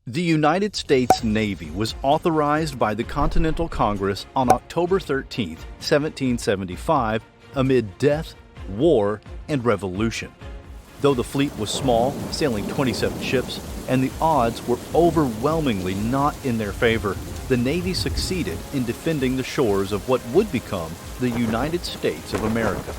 The United States Navy was authorized by the Continental Congress on October 13, 1775, amid death, war, and revolution. Though the fleet was small, sailing 27 ships, and the odds were overwhelmingly not in their favor, the Navy succeeded in defending the shores of what would become the United States of America.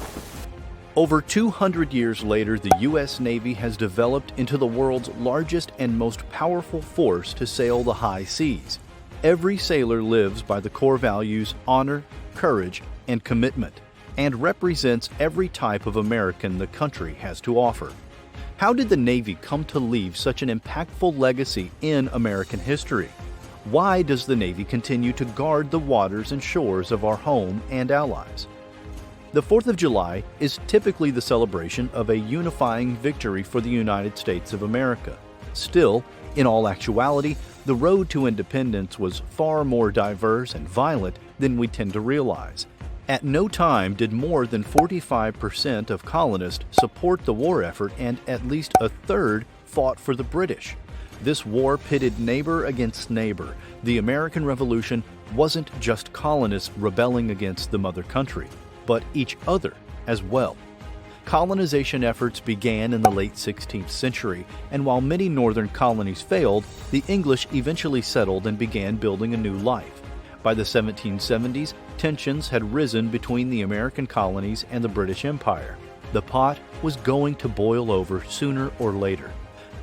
Over 200 years later, the U.S. Navy has developed into the world's largest and most powerful force to sail the high seas. Every sailor lives by the core values honor, courage, and commitment, and represents every type of American the country has to offer. How did the Navy come to leave such an impactful legacy in American history? Why does the Navy continue to guard the waters and shores of our home and allies? The 4th of July is typically the celebration of a unifying victory for the United States of America. Still, in all actuality, the road to independence was far more diverse and violent than we tend to realize. At no time did more than 45% of colonists support the war effort, and at least a third fought for the British. This war pitted neighbor against neighbor. The American Revolution wasn't just colonists rebelling against the mother country, but each other as well. Colonization efforts began in the late 16th century, and while many northern colonies failed, the English eventually settled and began building a new life. By the 1770s, tensions had risen between the American colonies and the British Empire. The pot was going to boil over sooner or later.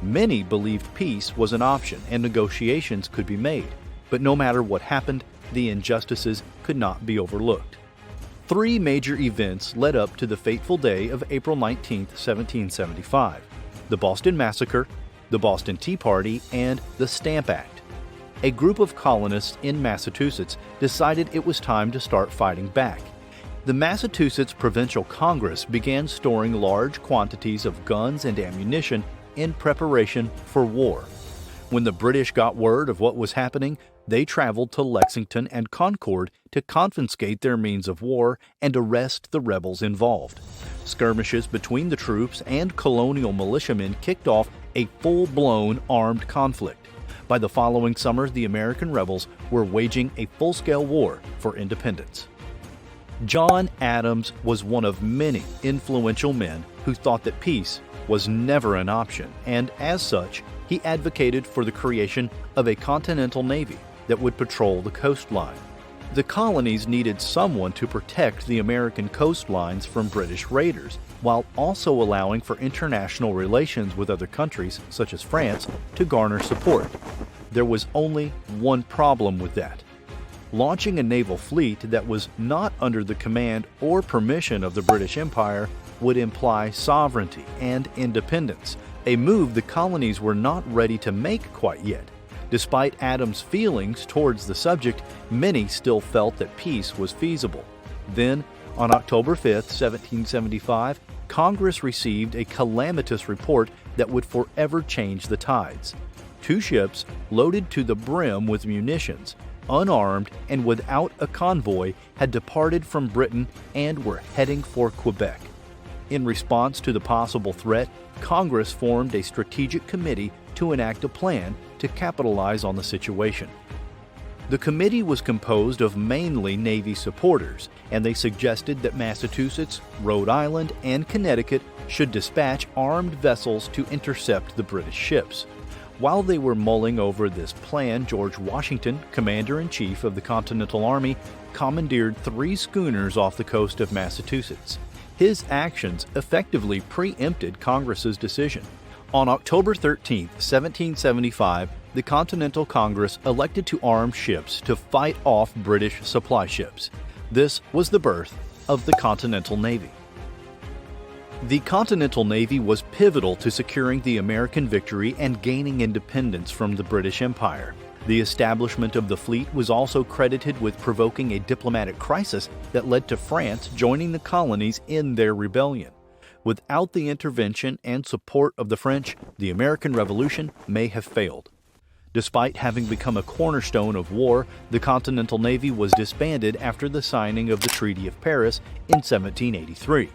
Many believed peace was an option and negotiations could be made, but no matter what happened, the injustices could not be overlooked. Three major events led up to the fateful day of April 19, 1775: the Boston Massacre, the Boston Tea Party, and the Stamp Act. A group of colonists in Massachusetts decided it was time to start fighting back. The Massachusetts Provincial Congress began storing large quantities of guns and ammunition in preparation for war. When the British got word of what was happening, they traveled to Lexington and Concord to confiscate their means of war and arrest the rebels involved. Skirmishes between the troops and Colonial militiamen kicked off a full-blown armed conflict. By the following summer, the American rebels were waging a full-scale war for independence. John Adams was one of many influential men who thought that peace was never an option, and as such, he advocated for the creation of a continental navy that would patrol the coastline. The colonies needed someone to protect the American coastlines from British raiders, while also allowing for international relations with other countries, such as France, to garner support. There was only one problem with that. Launching a naval fleet that was not under the command or permission of the British Empire would imply sovereignty and independence, a move the colonies were not ready to make quite yet. Despite Adams' feelings towards the subject, many still felt that peace was feasible. Then, on October 5, 1775, Congress received a calamitous report that would forever change the tides. Two ships, loaded to the brim with munitions, unarmed and without a convoy, had departed from Britain and were heading for Quebec. In response to the possible threat, Congress formed a strategic committee to enact a plan to capitalize on the situation. The committee was composed of mainly Navy supporters, and they suggested that Massachusetts, Rhode Island, and Connecticut should dispatch armed vessels to intercept the British ships. While they were mulling over this plan, George Washington, Commander-in-Chief of the Continental Army, commandeered 3 schooners off the coast of Massachusetts. His actions effectively preempted Congress's decision. On October 13, 1775, the Continental Congress elected to arm ships to fight off British supply ships. This was the birth of the Continental Navy. The Continental Navy was pivotal to securing the American victory and gaining independence from the British Empire. The establishment of the fleet was also credited with provoking a diplomatic crisis that led to France joining the colonies in their rebellion. Without the intervention and support of the French, the American Revolution may have failed. Despite having become a cornerstone of war, the Continental Navy was disbanded after the signing of the Treaty of Paris in 1783.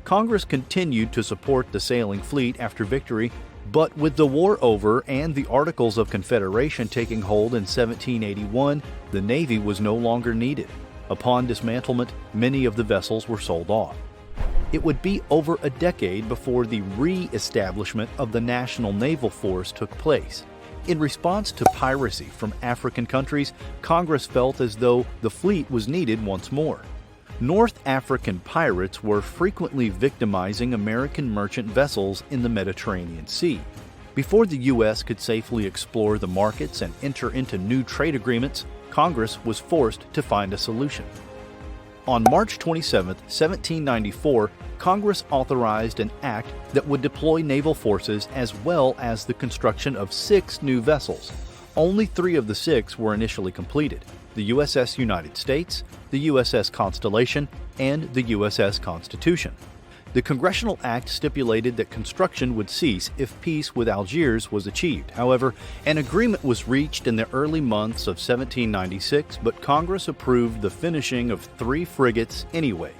Congress continued to support the sailing fleet after victory, But with the war over and the Articles of Confederation taking hold in 1781, the Navy was no longer needed. Upon dismantlement, many of the vessels were sold off. It would be over a decade before the re-establishment of the National Naval Force took place. In response to piracy from African countries, Congress felt as though the fleet was needed once more. North African pirates were frequently victimizing American merchant vessels in the Mediterranean Sea. Before the U.S. could safely explore the markets and enter into new trade agreements, Congress was forced to find a solution. On March 27, 1794, Congress authorized an act that would deploy naval forces as well as the construction of 6 new vessels. Only 3 of the 6 were initially completed: the USS United States, the USS Constellation, and the USS Constitution. The Congressional Act stipulated that construction would cease if peace with Algiers was achieved. However, an agreement was reached in the early months of 1796, but Congress approved the finishing of 3 frigates anyway.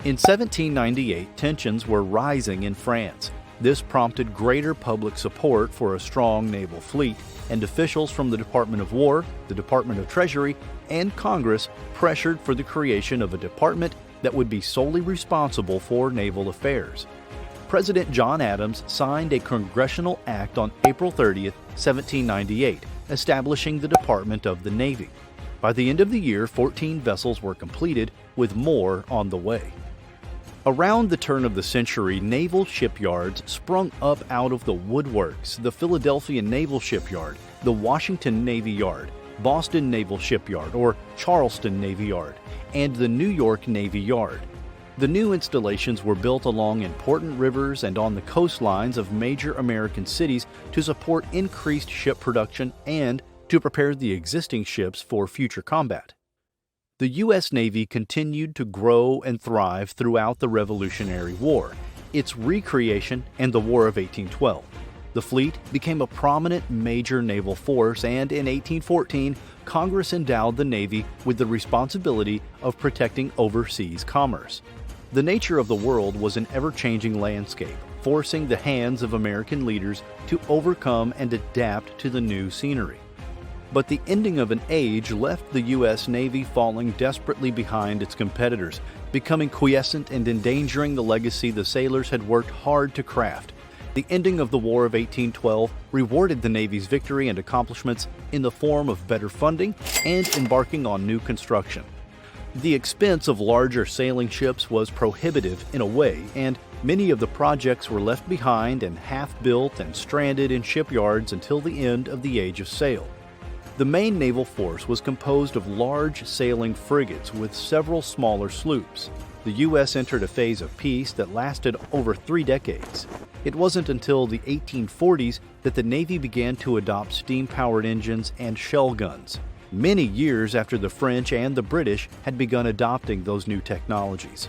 In 1798, tensions were rising in France. This prompted greater public support for a strong naval fleet, and officials from the Department of War, the Department of Treasury, and Congress pressured for the creation of a department that would be solely responsible for naval affairs. President John Adams signed a congressional act on April 30, 1798, establishing the Department of the Navy. By the end of the year, 14 vessels were completed, with more on the way. Around the turn of the century, naval shipyards sprung up out of the woodworks: the Philadelphia Naval Shipyard, the Washington Navy Yard, Boston Naval Shipyard or Charleston Navy Yard, and the New York Navy Yard. The new installations were built along important rivers and on the coastlines of major American cities to support increased ship production and to prepare the existing ships for future combat. The U.S. Navy continued to grow and thrive throughout the Revolutionary War, its recreation, and the War of 1812. The fleet became a prominent major naval force, and in 1814, Congress endowed the Navy with the responsibility of protecting overseas commerce. The nature of the world was an ever-changing landscape, forcing the hands of American leaders to overcome and adapt to the new scenery. But the ending of an age left the U.S. Navy falling desperately behind its competitors, becoming quiescent and endangering the legacy the sailors had worked hard to craft. The ending of the War of 1812 rewarded the Navy's victory and accomplishments in the form of better funding and embarking on new construction. The expense of larger sailing ships was prohibitive in a way, and many of the projects were left behind and half-built and stranded in shipyards until the end of the Age of Sail. The main naval force was composed of large sailing frigates with several smaller sloops. The U.S. entered a phase of peace that lasted over 3 decades. It wasn't until the 1840s that the Navy began to adopt steam-powered engines and shell guns, many years after the French and the British had begun adopting those new technologies.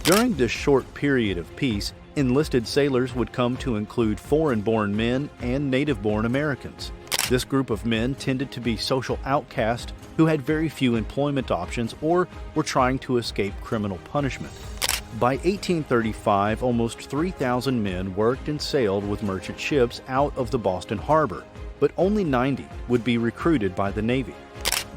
During this short period of peace, enlisted sailors would come to include foreign-born men and native-born Americans. This group of men tended to be social outcasts who had very few employment options or were trying to escape criminal punishment. By 1835, almost 3,000 men worked and sailed with merchant ships out of the Boston harbor, but only 90 would be recruited by the Navy.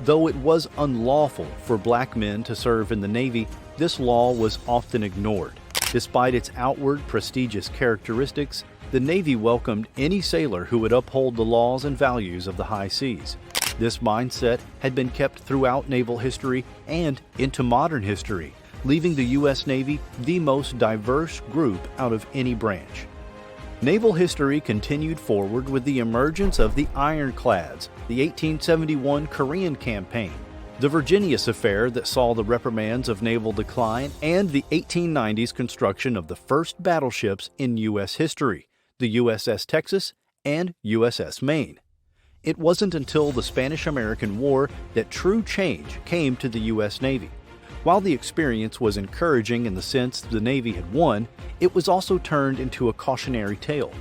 Though it was unlawful for black men to serve in the Navy, this law was often ignored. Despite its outward prestigious characteristics, the Navy welcomed any sailor who would uphold the laws and values of the high seas. This mindset had been kept throughout naval history and into modern history, leaving the U.S. Navy the most diverse group out of any branch. Naval history continued forward with the emergence of the ironclads, the 1871 Korean campaign, the Virginius affair that saw the reprimands of naval decline, and the 1890s construction of the first battleships in U.S. history, the USS Texas and USS Maine. It wasn't until the Spanish-American War that true change came to the U.S. Navy. While the experience was encouraging in the sense the Navy had won, it was also turned into a cautionary tale.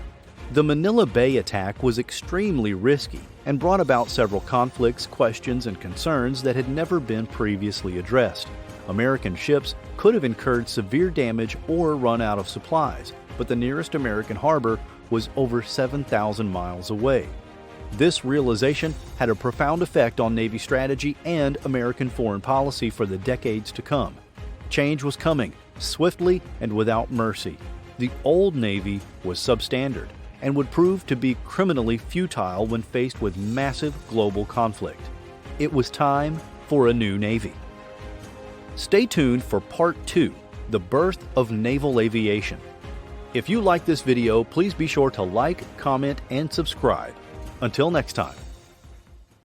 The Manila Bay attack was extremely risky and brought about several conflicts, questions, and concerns that had never been previously addressed. American ships could have incurred severe damage or run out of supplies, but the nearest American harbor was over 7,000 miles away. This realization had a profound effect on Navy strategy and American foreign policy for the decades to come. Change was coming, swiftly and without mercy. The old Navy was substandard and would prove to be criminally futile when faced with massive global conflict. It was time for a new Navy. Stay tuned for Part 2, the birth of naval aviation. If you like this video, please be sure to like, comment, and subscribe. Until next time.